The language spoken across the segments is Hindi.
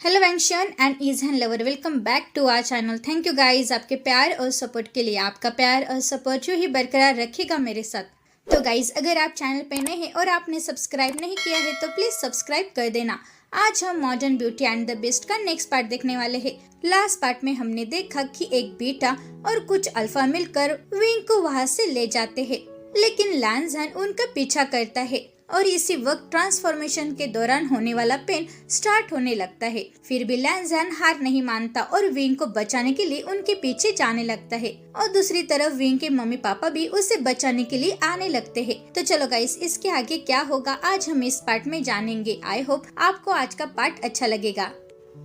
हेलो वेंशन एंड ईजन lover, welcome back to our channel. Thank you guys आपके प्यार और सपोर्ट के लिए। आपका प्यार और सपोर्ट यूँ ही बरकरार रखेगा मेरे साथ। तो गाइज अगर आप चैनल पे नए हैं और आपने सब्सक्राइब नहीं किया है तो प्लीज़ सब्सक्राइब कर देना। आज हम modern beauty and the best का नेक्स्ट पार्ट देखने वाले हैं। लास्ट पार्ट में हमने देखा कि एक बीटा और कुछ अल्फा मिलकर विंग को वहाँ से ले जाते हैं, लेकिन लैंज़न उनका पीछा करता है और इसी वक्त ट्रांसफॉर्मेशन के दौरान होने वाला पेन स्टार्ट होने लगता है। फिर भी लैंज़न हार नहीं मानता और विंग को बचाने के लिए उनके पीछे जाने लगता है और दूसरी तरफ विंग के मम्मी पापा भी उसे बचाने के लिए आने लगते हैं। तो चलो गाइस, इसके आगे क्या होगा आज हम इस पार्ट में जानेंगे। आई होप आपको आज का पार्ट अच्छा लगेगा।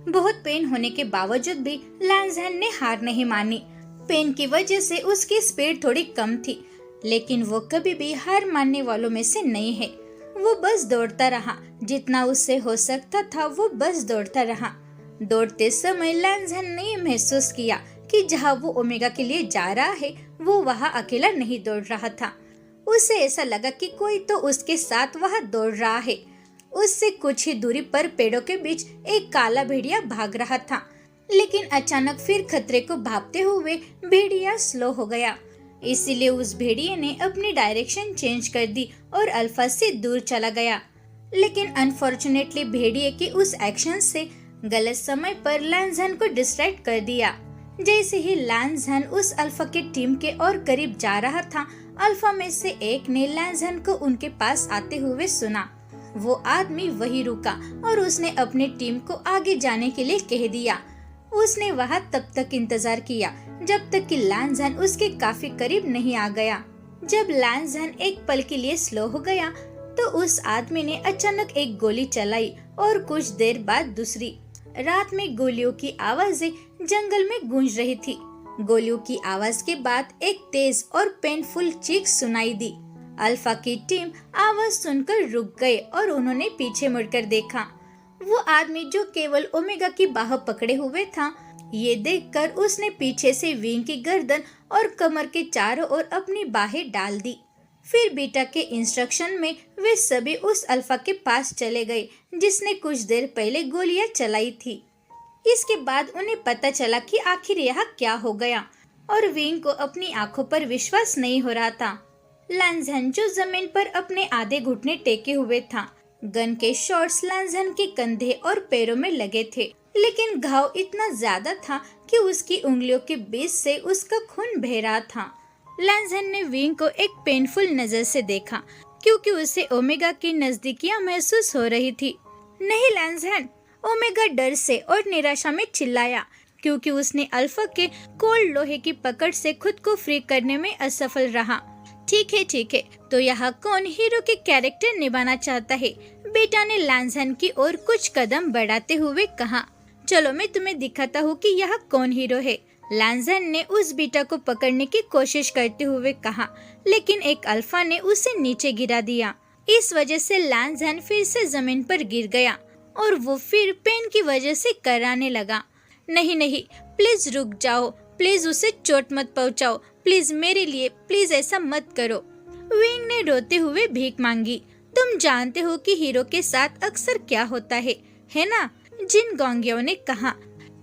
बहुत पेन होने के बावजूद भी लैंज़न ने हार नहीं मानी। पेन की वजह से उसकी स्पीड थोड़ी कम थी, लेकिन वो कभी भी हार मानने वालों में से नहीं है। वो बस दौड़ता रहा, जितना उससे हो सकता था वो बस दौड़ता रहा। दौड़ते समय लैंज़न ने महसूस किया कि जहाँ वो ओमेगा के लिए जा रहा है वो वहाँ अकेला नहीं दौड़ रहा था। उसे ऐसा लगा कि कोई तो उसके साथ वहाँ दौड़ रहा है। उससे कुछ ही दूरी पर पेड़ों के बीच एक काला भेड़िया भाग रहा था, लेकिन अचानक फिर खतरे को भांपते हुए भेड़िया स्लो हो गया। इसीलिए उस भेड़िए ने अपनी डायरेक्शन चेंज कर दी और अल्फा से दूर चला गया। लेकिन अनफॉर्चुनेटली भेड़िए के उस एक्शन से गलत समय पर लैंज़न को डिस्ट्रैक्ट कर दिया। जैसे ही लैंज़न उस अल्फा के टीम के और करीब जा रहा था, अल्फा में से एक ने लैंज़न को उनके पास आते हुए सुना। वो आदमी वही रुका और उसने अपने टीम को आगे जाने के लिए कह दिया। उसने वहाँ तब तक इंतजार किया जब तक कि लैंज़न उसके काफी करीब नहीं आ गया। जब लैंज़न एक पल के लिए स्लो हो गया तो उस आदमी ने अचानक एक गोली चलाई और कुछ देर बाद दूसरी। रात में गोलियों की आवाजें जंगल में गूंज रही थी। गोलियों की आवाज के बाद एक तेज और पेनफुल चीख सुनाई दी। अल्फा की टीम आवाज सुनकर रुक गए और उन्होंने पीछे मुड़कर देखा। वो आदमी जो केवल ओमेगा की बाह पकड़े हुए था, ये देखकर उसने पीछे से विंग की गर्दन और कमर के चारों ओर अपनी बाहें डाल दी। फिर बीटा के इंस्ट्रक्शन में वे सभी उस अल्फा के पास चले गए जिसने कुछ देर पहले गोलियां चलाई थी। इसके बाद उन्हें पता चला कि आखिर यह क्या हो गया और विंग को अपनी आंखों पर विश्वास नहीं हो रहा था। लैंज़न जो जमीन पर अपने आधे घुटने टेके हुए था, गन के शॉट्स लैंज़न के कंधे और पैरों में लगे थे, लेकिन घाव इतना ज्यादा था कि उसकी उंगलियों के बीच से उसका खून बह रहा था। लैंज़न ने विंग को एक पेनफुल नजर से देखा क्योंकि उसे ओमेगा की नजदीकियां महसूस हो रही थी। नहीं लैंज़न, ओमेगा डर से और निराशा में चिल्लाया क्योंकि उसने अल्फा के कोल्ड लोहे की पकड़ से खुद को फ्री करने में असफल रहा। ठीक है, तो यहाँ कौन हीरो के कैरेक्टर निभाना चाहता है? बेटा ने लैंज़न की ओर कुछ कदम बढ़ाते हुए कहा। चलो मैं तुम्हें दिखाता हूँ कि यह कौन हीरो है। लैंज़न ने उस बीटा को पकड़ने की कोशिश करते हुए कहा, लेकिन एक अल्फा ने उसे नीचे गिरा दिया। इस वजह से लैंज़न फिर से जमीन पर गिर गया और वो फिर पेन की वजह से कराने लगा। नहीं, प्लीज रुक जाओ, प्लीज उसे चोट मत पहुँचाओ, प्लीज मेरे लिए, प्लीज ऐसा मत करो। विंग ने रोते हुए भीख मांगी। तुम जानते हो कि हीरो के साथ अक्सर क्या होता है ना? जिन ग्वांगियाओ ने कहा।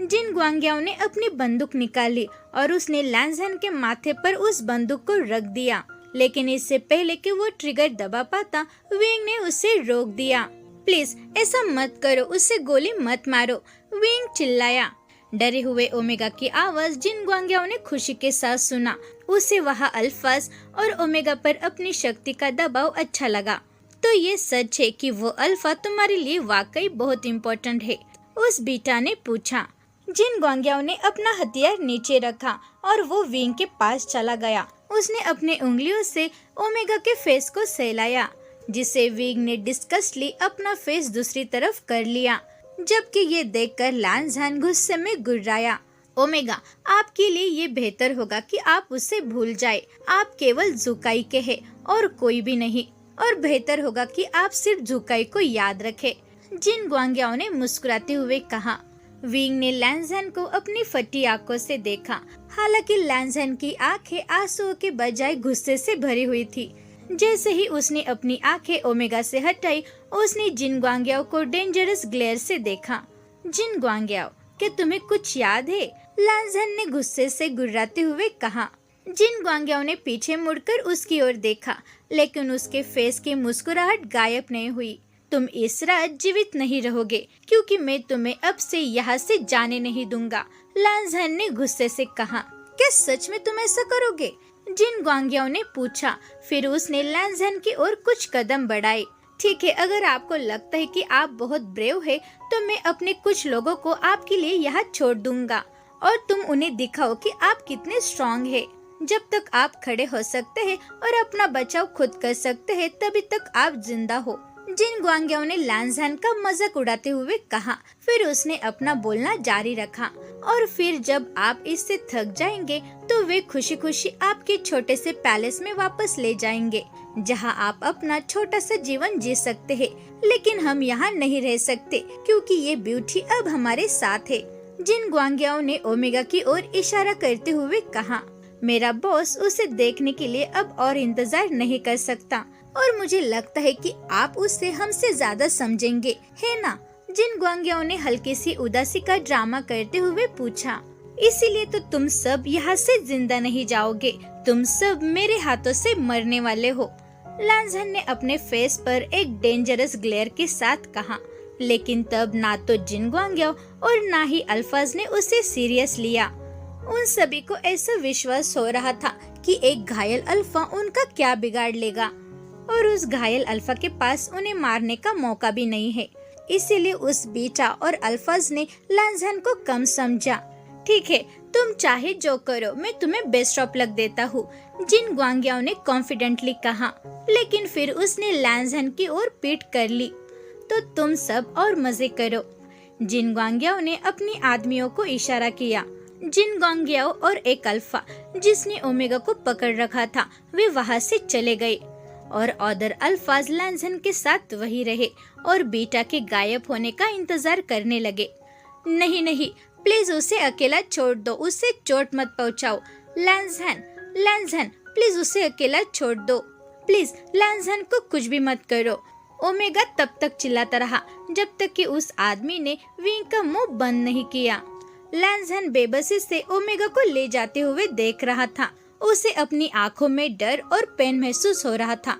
जिन ग्वांगियाओ ने अपनी बंदूक निकाली और उसने लैंज़न के माथे पर उस बंदूक को रख दिया, लेकिन इससे पहले कि वो ट्रिगर दबा पाता, विंग ने उसे रोक दिया। प्लीज ऐसा मत करो, उससे गोली मत मारो, विंग चिल्लाया। डरे हुए ओमेगा की आवाज जिन ग्वांगियाओ ने खुशी के साथ सुना। उसे वहाँ अल्फाज और ओमेगा पर अपनी शक्ति का दबाव अच्छा लगा। तो ये सच है कि वो अल्फा तुम्हारे लिए वाकई बहुत इम्पोर्टेंट है? उस बीटा ने पूछा। जिन ग्वांगियाओ ने अपना हथियार नीचे रखा और वो विंग के पास चला गया। उसने अपने उंगलियों से ओमेगा के फेस को सहलाया, जिसे विंग ने डिस्कस्टली अपना फेस दूसरी तरफ कर लिया, जबकि ये देखकर लैंज़न गुस्से में गुर्राया। ओमेगा, आपके लिए ये बेहतर होगा कि आप उसे भूल जाए। आप केवल जुकाई के हैं और कोई भी नहीं, और बेहतर होगा कि आप सिर्फ जुकाई को याद रखें। जिन ग्वांगियाओ ने मुस्कुराते हुए कहा। विंग ने लैंज़न को अपनी फटी आंखों से देखा। हालांकि लैंज़न की आंखें आंसुओं के बजाय गुस्से से भरी हुई थी। जैसे ही उसने अपनी आंखें ओमेगा से हटाई, उसने जिन ग्वांगियाओ को डेंजरस ग्लेयर से देखा। जिन ग्वांग्याओ, क्या तुम्हें कुछ याद है? लांझन ने गुस्से से गुर्राते हुए कहा। जिन ग्वांग्याओ ने पीछे मुड़कर उसकी ओर देखा, लेकिन उसके फेस की मुस्कुराहट गायब नहीं हुई। तुम इस रात जीवित नहीं रहोगे, क्योंकि मैं तुम्हें अब से यहाँ से जाने नहीं दूंगा, लांझन ने गुस्से से कहा। क्या सच में तुम ऐसा करोगे? जिन ग्वांग्याओ ने पूछा। फिर उसने लांझन की ओर कुछ कदम बढ़ाए। ठीक है, अगर आपको लगता है कि आप बहुत ब्रेव है, तो मैं अपने कुछ लोगों को आपके लिए यहाँ छोड़ दूंगा और तुम उन्हें दिखाओ कि आप कितने स्ट्रॉन्ग है। जब तक आप खड़े हो सकते हैं और अपना बचाव खुद कर सकते हैं, तभी तक आप जिंदा हो, जिन ग्वांग्याओ ने लांझन का मजाक उड़ाते हुए कहा। फिर उसने अपना बोलना जारी रखा। और फिर जब आप इससे थक जाएंगे, तो वे खुशी खुशी आपके छोटे से पैलेस में वापस ले जाएंगे, जहां आप अपना छोटा सा जीवन जी सकते हैं। लेकिन हम यहाँ नहीं रह सकते, क्योंकि ये ब्यूटी अब हमारे साथ है, जिन ग्वांग्याओ ने ओमेगा की ओर इशारा करते हुए कहा। मेरा बॉस उसे देखने के लिए अब और इंतजार नहीं कर सकता, और मुझे लगता है कि आप उससे हमसे ज्यादा समझेंगे, है ना? जिन ग्वांग्याओ ने हल्की सी उदासी का ड्रामा करते हुए पूछा। इसीलिए तो तुम सब यहाँ से जिंदा नहीं जाओगे, तुम सब मेरे हाथों से मरने वाले हो, लांझन ने अपने फेस पर एक डेंजरस ग्लेयर के साथ कहा। लेकिन तब ना तो जिन ग्वांग्याओ और ना ही अल्फाज ने उसे सीरियस लिया। उन सभी को ऐसा विश्वास हो रहा था कि एक घायल अल्फा उनका क्या बिगाड़ लेगा, और उस घायल अल्फा के पास उन्हें मारने का मौका भी नहीं है। इसीलिए उस बीटा और अल्फाज ने लांझन को कम समझा। ठीक है, तुम चाहे जो करो, मैं तुम्हें बेस्ट ऑफ लक देता हूँ, जिन ग्वांग्याओ ने कॉन्फिडेंटली कहा। लेकिन फिर उसने लांझन की ओर पीठ कर ली। तो तुम सब और मजे करो, जिन ग्वांग्याओ ने अपनी आदमियों को इशारा किया। जिन ग्वांग्याओ और एक अल्फा जिसने ओमेगा को पकड़ रखा था, वे वहाँ से चले गए, और अदर अल्फाज लांझन के साथ वही रहे और बीटा के गायब होने का इंतजार करने लगे। नहीं नहीं, प्लीज उसे अकेला छोड़ दो, उसे चोट मत पहुंचाओ। लांझन, लांझन, प्लीज उसे अकेला छोड़ दो, प्लीज लांझन को कुछ भी मत करो। ओमेगा तब तक चिल्लाता रहा जब तक कि उस आदमी ने विंग का मुंह बंद नहीं किया। लांझन बेबसी से ओमेगा को ले जाते हुए देख रहा था। उसे अपनी आंखों में डर और पेन महसूस हो रहा था।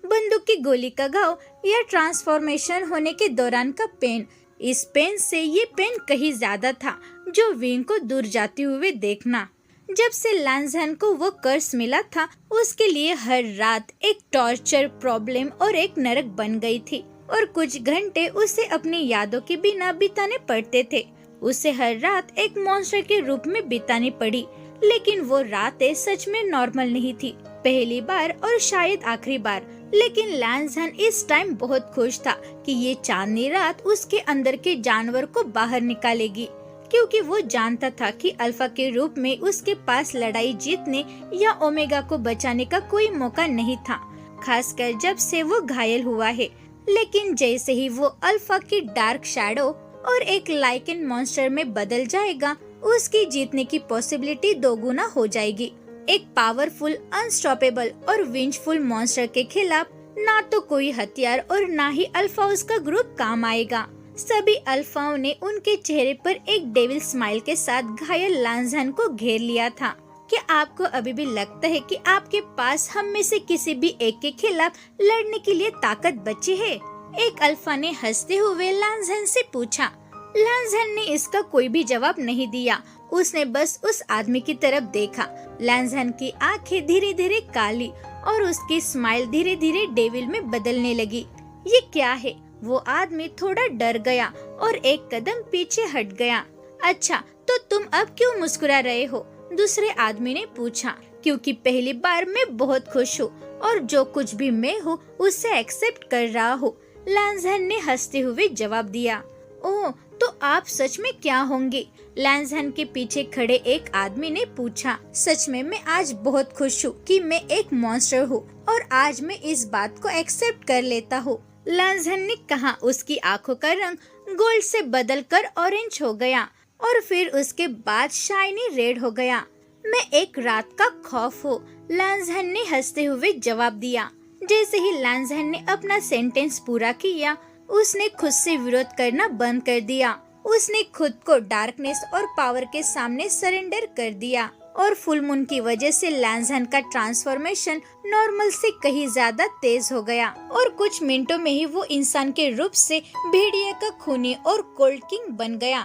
बंदूक की गोली का घाव या ट्रांसफॉर्मेशन होने के दौरान का पेन, इस पेन से ये पेन कहीं ज्यादा था, जो विंग को दूर जाते हुए देखना। जब से लांझन को वो कर्स मिला था, उसके लिए हर रात एक टॉर्चर प्रॉब्लम और एक नरक बन गई थी, और कुछ घंटे उसे अपनी यादों के बिना बिताने पड़ते थे। उसे हर रात एक मॉन्स्टर के रूप में बितानी पड़ी। लेकिन वो रातें सच में नॉर्मल नहीं थी, पहली बार और शायद आखिरी बार। लेकिन लांझन इस टाइम बहुत खुश था कि ये चांदनी रात उसके अंदर के जानवर को बाहर निकालेगी, क्योंकि वो जानता था कि अल्फा के रूप में उसके पास लड़ाई जीतने या ओमेगा को बचाने का कोई मौका नहीं था, खासकर जब से वो घायल हुआ है। लेकिन जैसे ही वो अल्फा की डार्क शैडो और एक लाइकेन मॉन्स्टर में बदल जाएगा, उसकी जीतने की पॉसिबिलिटी दोगुना हो जाएगी। एक पावरफुल, अनस्टॉपेबल और विंचफुल मॉन्स्टर के खिलाफ ना तो कोई हथियार और ना ही अल्फा उसका ग्रुप काम आएगा। सभी अल्फाओं ने उनके चेहरे पर एक डेविल स्माइल के साथ घायल लांझन को घेर लिया था। क्या आपको अभी भी लगता है कि आपके पास हम में से किसी भी एक के खिलाफ लड़ने के लिए ताकत बची है? एक अल्फा ने हंसते हुए लांझन से पूछा। लांझन ने इसका कोई भी जवाब नहीं दिया। उसने बस उस आदमी की तरफ देखा। लांझन की आंखें धीरे धीरे काली और उसकी स्माइल धीरे धीरे डेविल में बदलने लगी। ये क्या है? वो आदमी थोड़ा डर गया और एक कदम पीछे हट गया। अच्छा, तो तुम अब क्यों मुस्कुरा रहे हो? दूसरे आदमी ने पूछा। क्योंकि पहली बार मैं बहुत खुश हूँ और जो कुछ भी मैं हूँ उसे एक्सेप्ट कर रहा हूँ, लांझन ने हंसते हुए जवाब दिया। ओह, तो आप सच में क्या होंगे? लांझन के पीछे खड़े एक आदमी ने पूछा। सच में मैं आज बहुत खुश हूँ कि मैं एक मॉन्स्टर हूँ और आज मैं इस बात को एक्सेप्ट कर लेता हूँ, लांझन ने कहा। उसकी आंखों का रंग गोल्ड से बदलकर ऑरेंज हो गया और फिर उसके बाद शाइनी रेड हो गया। मैं एक रात का खौफ हूँ, लांझन ने हंसते हुए जवाब दिया। जैसे ही लांझन ने अपना सेंटेंस पूरा किया, उसने खुद से विरोध करना बंद कर दिया। उसने खुद को डार्कनेस और पावर के सामने सरेंडर कर दिया और फुल मून की वजह से लैंसहन का ट्रांसफॉर्मेशन नॉर्मल से कहीं ज्यादा तेज हो गया और कुछ मिनटों में ही वो इंसान के रूप से भेड़िए का खूनी और कोल्ड किंग बन गया।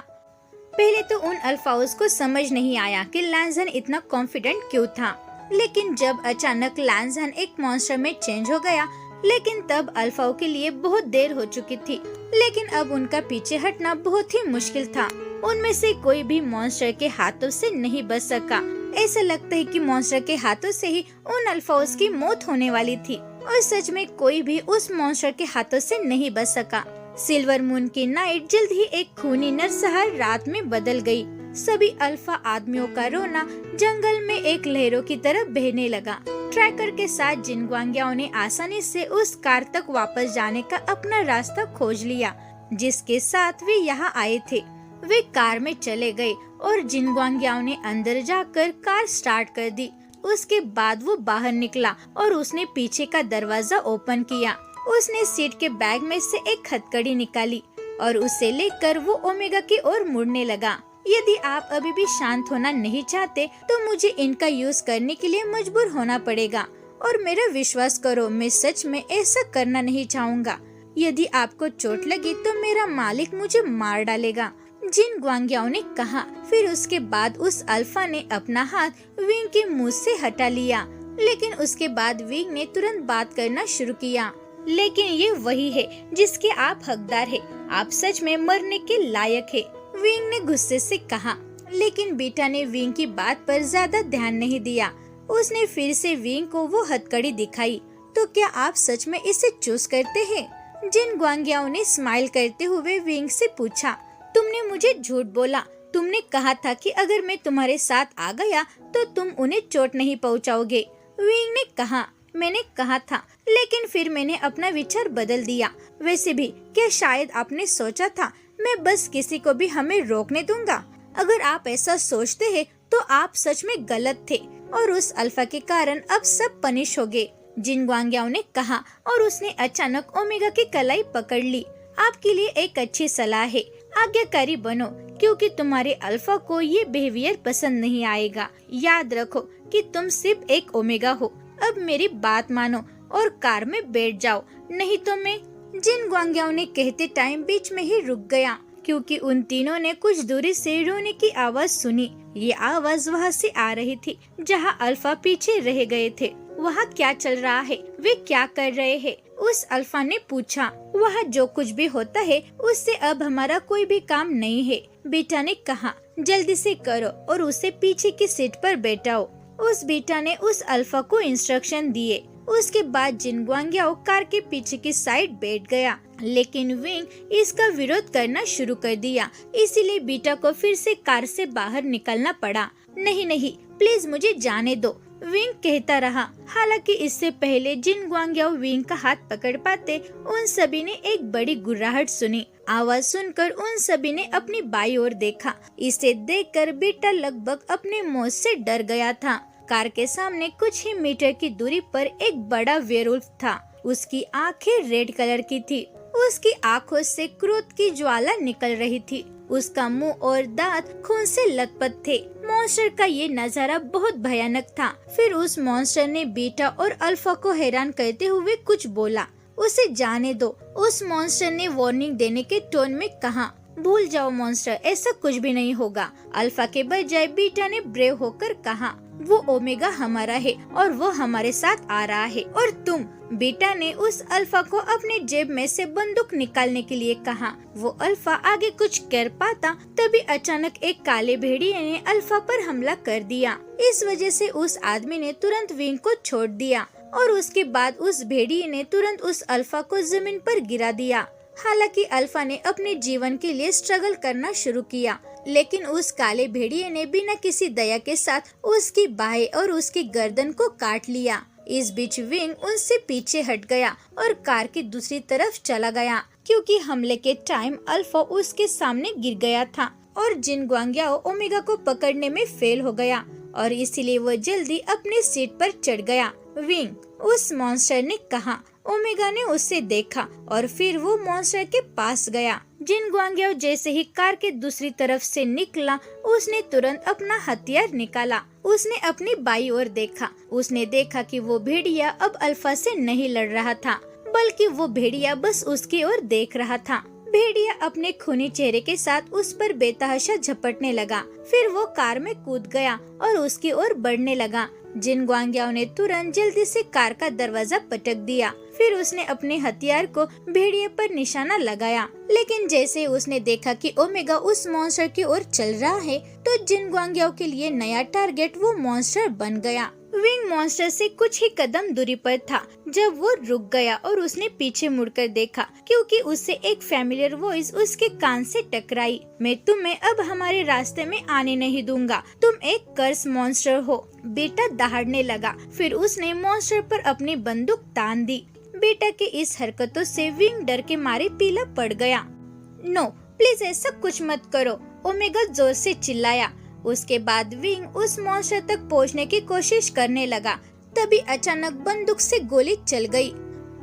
पहले तो उन अल्फाओज को समझ नहीं आया कि लैंसहन इतना कॉन्फिडेंट क्यों था, लेकिन जब अचानक लैंसहन एक मॉन्स्टर में चेंज हो गया, लेकिन तब अल्फाओं के लिए बहुत देर हो चुकी थी। लेकिन अब उनका पीछे हटना बहुत ही मुश्किल था। उनमें से कोई भी मॉन्स्टर के हाथों से नहीं बच सका। ऐसा लगता है कि मॉन्स्टर के हाथों से ही उन अल्फाओज की मौत होने वाली थी और सच में कोई भी उस मॉन्स्टर के हाथों से नहीं बच सका। सिल्वर मून की नाइट जल्द ही एक खूनी नरसंहार रात में बदल गई। सभी अल्फा आदमियों का रोना जंगल में एक लहरों की तरह बहने लगा। ट्रैकर के साथ जिन ग्वांग्याओं ने आसानी से उस कार तक वापस जाने का अपना रास्ता खोज लिया जिसके साथ वे यहाँ आए थे। वे कार में चले गए और जिन ग्वांग्याओं ने अंदर जाकर कार स्टार्ट कर दी। उसके बाद वो बाहर निकला और उसने पीछे का दरवाजा ओपन किया। उसने सीट के बैग में से एक हथकड़ी निकाली और उसे लेकर वो ओमेगा की ओर मुड़ने लगा। यदि आप अभी भी शांत होना नहीं चाहते तो मुझे इनका यूज करने के लिए मजबूर होना पड़ेगा और मेरा विश्वास करो, मैं सच में ऐसा करना नहीं चाहूँगा। यदि आपको चोट लगी तो मेरा मालिक मुझे मार डालेगा, जिन ग्वांग्याओं ने कहा। फिर उसके बाद उस अल्फा ने अपना हाथ विंग के मुंह से हटा लिया, लेकिन उसके बाद विंग ने तुरंत बात करना शुरू किया। लेकिन ये वही है जिसके आप हकदार है, आप सच में मरने के लायक है, विंग ने गुस्से से कहा। लेकिन बीटा ने विंग की बात पर ज्यादा ध्यान नहीं दिया। उसने फिर से विंग को वो हथकड़ी दिखाई। तो क्या आप सच में इसे चूज करते हैं? जिन ग्वांग्याओं ने स्माइल करते हुए विंग से पूछा। तुमने मुझे झूठ बोला, तुमने कहा था कि अगर मैं तुम्हारे साथ आ गया तो तुम उन्हें चोट नहीं पहुंचाओगे, विंग ने कहा। मैंने कहा था, लेकिन फिर मैंने अपना विचार बदल दिया। वैसे भी क्या शायद आपने सोचा था मैं बस किसी को भी हमें रोकने दूंगा? अगर आप ऐसा सोचते हैं तो आप सच में गलत थे और उस अल्फा के कारण अब सब पनिश हो गए, जिन ग्वांग्याओं ने कहा और उसने अचानक ओमेगा की कलाई पकड़ ली। आपके लिए एक अच्छी सलाह है, आज्ञाकारी बनो क्योंकि तुम्हारे अल्फा को ये बिहेवियर पसंद नहीं आएगा। याद रखो कि तुम सिर्फ एक ओमेगा हो। अब मेरी बात मानो और कार में बैठ जाओ, नहीं तो मैं। जिन ग्वांग्याओं ने कहते टाइम बीच में ही रुक गया क्योंकि उन तीनों ने कुछ दूरी से रोने की आवाज सुनी। ये आवाज वहाँ से आ रही थी जहाँ अल्फा पीछे रह गए थे। वहाँ क्या चल रहा है? वे क्या कर रहे हैं? उस अल्फा ने पूछा। वहाँ जो कुछ भी होता है उससे अब हमारा कोई भी काम नहीं है, बीटा ने कहा। जल्दी से करो और उसे पीछे की सीट पर बैठाओ। उस बीटा ने उस अल्फा को इंस्ट्रक्शन दिए। उसके बाद जिन ग्वांग्याओ कार के पीछे की साइड बैठ गया, लेकिन विंग इसका विरोध करना शुरू कर दिया। इसीलिए बीटा को फिर से कार से बाहर निकलना पड़ा। नहीं नहीं, प्लीज मुझे जाने दो, विंग कहता रहा। हालांकि इससे पहले जिन ग्वांग्याओ विंग का हाथ पकड़ पाते, उन सभी ने एक बड़ी गुर्राहट सुनी। आवाज सुनकर उन सभी ने अपनी बाई ओर देखा। इसे देखकर बीटा लगभग अपने मौत से डर गया था। कार के सामने कुछ ही मीटर की दूरी पर एक बड़ा वेयरवुल्फ था। उसकी आंखें रेड कलर की थी। उसकी आंखों से क्रोध की ज्वाला निकल रही थी। उसका मुंह और दांत खून से लथपथ थे। मॉन्स्टर का ये नजारा बहुत भयानक था। फिर उस मॉन्स्टर ने बीटा और अल्फा को हैरान करते हुए कुछ बोला। उसे जाने दो, उस मॉन्स्टर ने वार्निंग देने के टोन में कहा। भूल जाओ मॉन्स्टर, ऐसा कुछ भी नहीं होगा, अल्फा के बजाय बीटा ने ब्रेव होकर कहा। वो ओमेगा हमारा है और वो हमारे साथ आ रहा है। और तुम, बीटा ने उस अल्फा को अपने जेब में से बंदूक निकालने के लिए कहा। वो अल्फा आगे कुछ कर पाता, तभी अचानक एक काले भेड़िए ने अल्फा पर हमला कर दिया। इस वजह से उस आदमी ने तुरंत विंग को छोड़ दिया और उसके बाद उस भेड़िए ने तुरंत उस अल्फा को जमीन पर गिरा दिया। हालांकि अल्फा ने अपने जीवन के लिए स्ट्रगल करना शुरू किया, लेकिन उस काले भेड़िए ने बिना किसी दया के साथ उसकी बाहें और उसकी गर्दन को काट लिया। इस बीच विंग उनसे पीछे हट गया और कार की दूसरी तरफ चला गया, क्योंकि हमले के टाइम अल्फा उसके सामने गिर गया था और जिन ग्वांग्याओ ओमेगा को पकड़ने में फेल हो गया और इसीलिए वो जल्दी अपनी सीट पर चढ़ गया। विंग, उस मॉन्स्टर ने कहा, ओमेगा ने उसे देखा और फिर वो मॉन्स्टर के पास गया। जिन गुआंगियाओ जैसे ही कार के दूसरी तरफ से निकला, उसने तुरंत अपना हथियार निकाला। उसने अपनी बाईं ओर देखा। उसने देखा कि वो भेड़िया अब अल्फा से नहीं लड़ रहा था, बल्कि वो भेड़िया बस उसकी ओर देख रहा था। भेड़िया अपने खूनी चेहरे के साथ उस पर बेतहाशा झपटने लगा। फिर वो कार में कूद गया और उसकी ओर बढ़ने लगा। जिन गुआंगियाओ ने तुरंत जल्दी से कार का दरवाजा पटक दिया। फिर उसने अपने हथियार को भेड़िए पर निशाना लगाया, लेकिन जैसे उसने देखा कि ओमेगा उस मॉन्स्टर की ओर चल रहा है, तो जिन गुआंगियाओ के लिए नया टारगेट वो मॉन्स्टर बन गया। विंग मॉन्स्टर से कुछ ही कदम दूरी पर था जब वो रुक गया और उसने पीछे मुड़कर देखा, क्योंकि उससे एक फैमिलियर वॉइस उसके कान से टकराई। मैं तुम्हें अब हमारे रास्ते में आने नहीं दूंगा, तुम एक कर्स मॉन्स्टर हो। बेटा दहाड़ने लगा। फिर उसने मॉन्स्टर पर अपनी बंदूक तान दी। बेटा के इस हरकतों से विंग डर के मारे पीला पड़ गया। नो, प्लीज ऐसा कुछ मत करो, ओमेगा जोर से चिल्लाया। उसके बाद विंग उस मॉन्स्टर तक पहुंचने की कोशिश करने लगा। तभी अचानक बंदूक से गोली चल गई।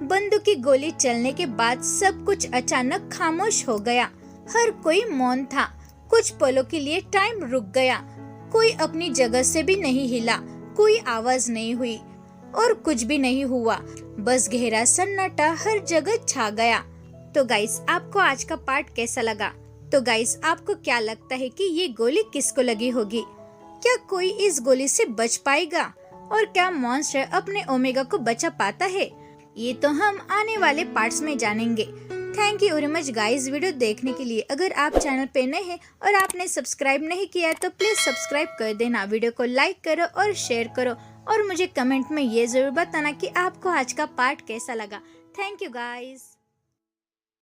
बंदूक की गोली चलने के बाद सब कुछ अचानक खामोश हो गया। हर कोई मौन था। कुछ पलों के लिए टाइम रुक गया। कोई अपनी जगह से भी नहीं हिला, कोई आवाज नहीं हुई और कुछ भी नहीं हुआ। बस गहरा सन्नाटा हर जगह छा गया। तो गाइस, आपको आज का पार्ट कैसा लगा? तो गाइस, आपको क्या लगता है कि ये गोली किसको लगी होगी? क्या कोई इस गोली से बच पाएगा? और क्या मॉन्स्टर अपने ओमेगा को बचा पाता है? ये तो हम आने वाले पार्ट्स में जानेंगे। Thank you very much guys video देखने के लिए। अगर आप चैनल पे नए हैं और आपने सब्सक्राइब नहीं किया तो प्लीज सब्सक्राइब कर देना। वीडियो को लाइक करो और शेयर करो और मुझे कमेंट में ये जरूर बताना कि आपको आज का पार्ट कैसा लगा। Thank you guys.